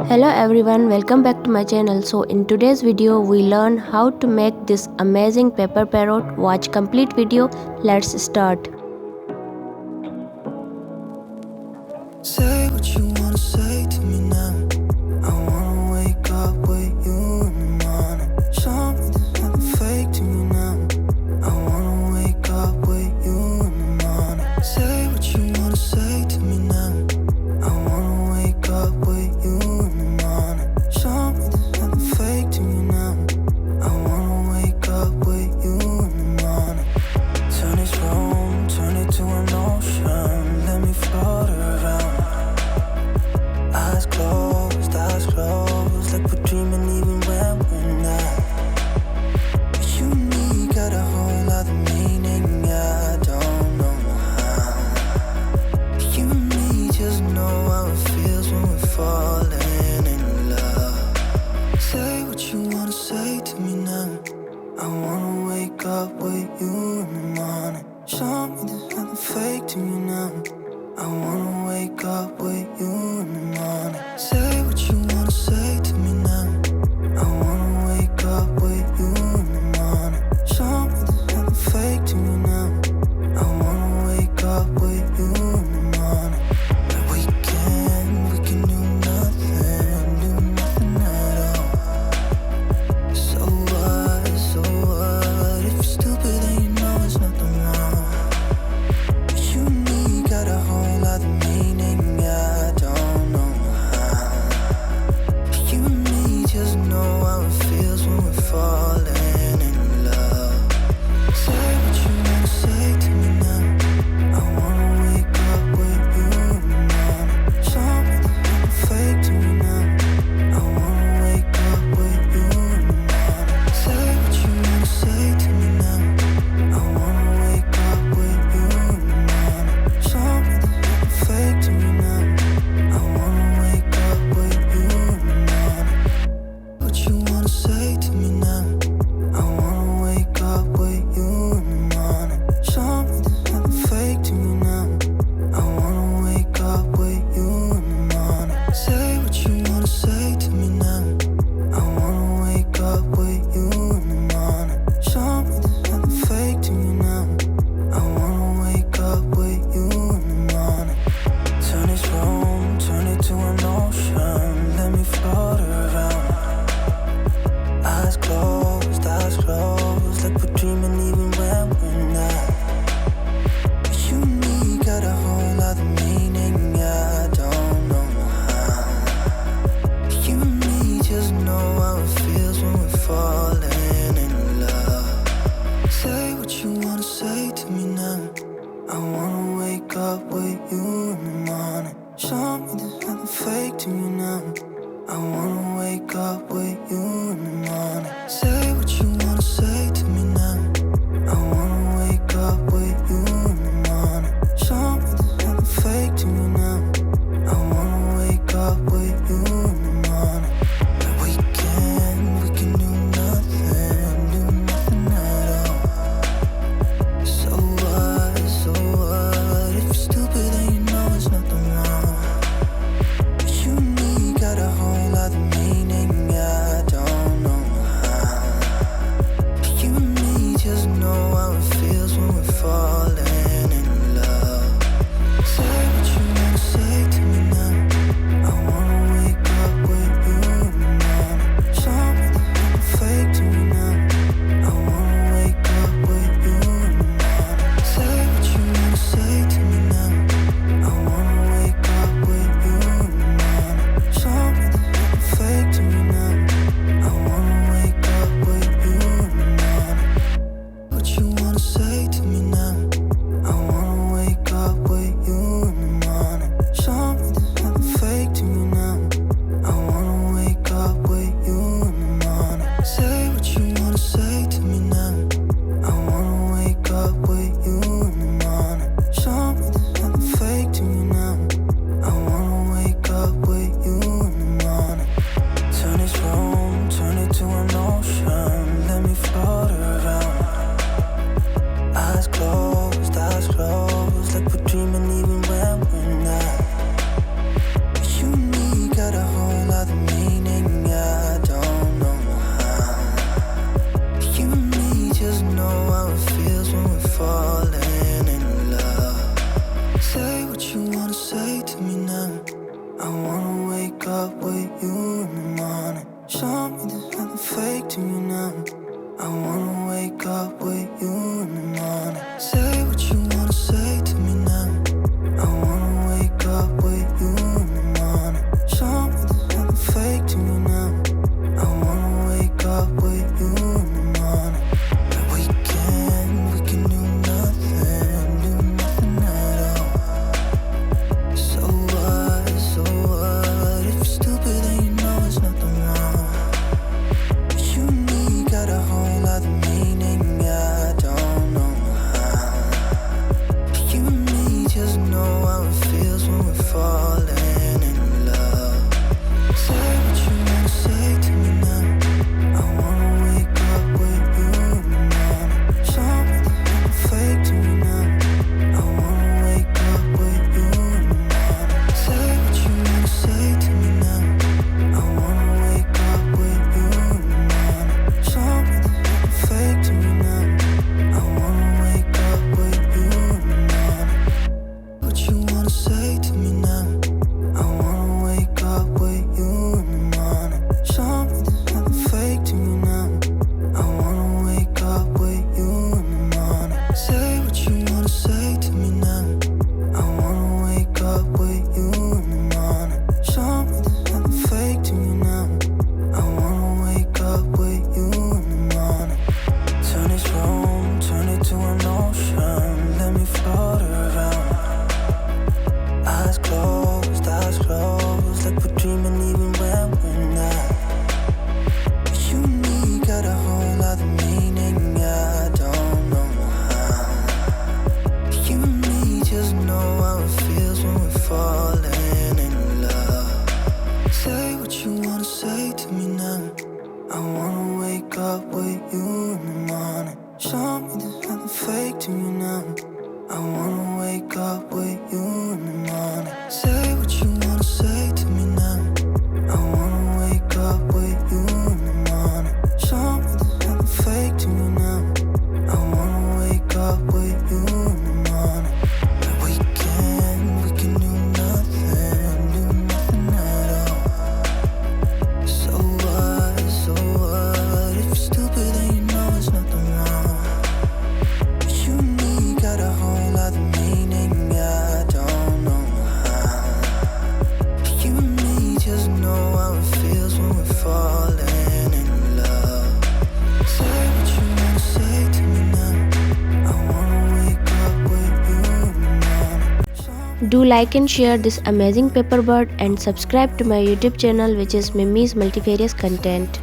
Hello everyone, welcome back to my channel. So in today's video we learn how to make this amazing paper parrot. Watch complete video. Let's start. Say what you wanna say to me now. I wanna wake up with you in the morning. Show me there's nothing fake to me now. I wanna wake up with you in the morning. Say what you wanna say to me now. I wanna wake up with you in the morning. Show me there's nothing fake to me now. I wanna wake up with you in the morning. Turn this room, turn it to an ocean. Let me float around. Eyes closed, like we're dreaming even when we're not. You and me got a whole other meaning, I don't know how. You and me just know how it feels when we're falling in love. Say what you wanna say to me now. I wanna wake up with you in the morning. Show me there's nothing fake to me now. I wanna wake up with you in the morning. Say what you wanna say to me now. I wanna wake up with you in the morning. Show me there's nothing fake to me now. I wanna wake up with you in the morning. We can do nothing at all. So what? If you're stupid then you know there's nothing wrong. You and me got a whole other meaning, I don't know how. You and me just know how it feels when we're falling in love. Say what you wanna say to me now. I wanna wake up with you in the morning. Show me there's nothing fake to me now. I wanna wake up with you in the morning. Say what you wanna say to me now. I wanna wake up with you in the morning. Show me there's nothing fake to me now. I wanna wake up with you in the morning. What you wanna say to me now. I wanna wake up with you in the morning. Show me there's nothing fake to me now. I wanna wake up with you in the morning. Say what you wanna say to me now. I wanna wake up with you in the morning. Show me there's nothing fake to me now. I wanna wake up with you in the morning. Turn this room, turn it to an ocean. Let me float around. Eyes closed, like we're dreaming even when we're not. You and me got a whole other meaning, I don't know how. You and me just know how it feels when we're falling in love. Say what you wanna say to me now. I wanna wake up with you in the morning. Show me there's nothing fake to me now. I wanna wake up with you in the morning. Say what you wanna say to me now. I wanna wake up with you in the morning. Show me there's nothing fake to me now. I wanna wake up with you in the morning. We can do nothing at all. So what? If you're stupid then you know there's nothing wrong. You and me got a whole other meaning, I don't Say what you wanna say to me now. I wanna wake up with you in the morning. Show me there's nothing fake to me now. I wanna wake up with you in the morning. Say what you wanna say to me now. I wanna wake up with you in the morning. Show me there's nothing fake to me now. I wanna wake up with you in the morning. We can do nothing at all. So what, if you're stupid then you know there's nothing wrong. You and me got a whole other meaning, I don't know how. You and me just know how it feels when we're falling in love. Say what you wanna say to me now. I wanna wake up with you in the morning. Do like and share this amazing paper bird and subscribe to my YouTube channel, which is Mimi's Multifarious Content.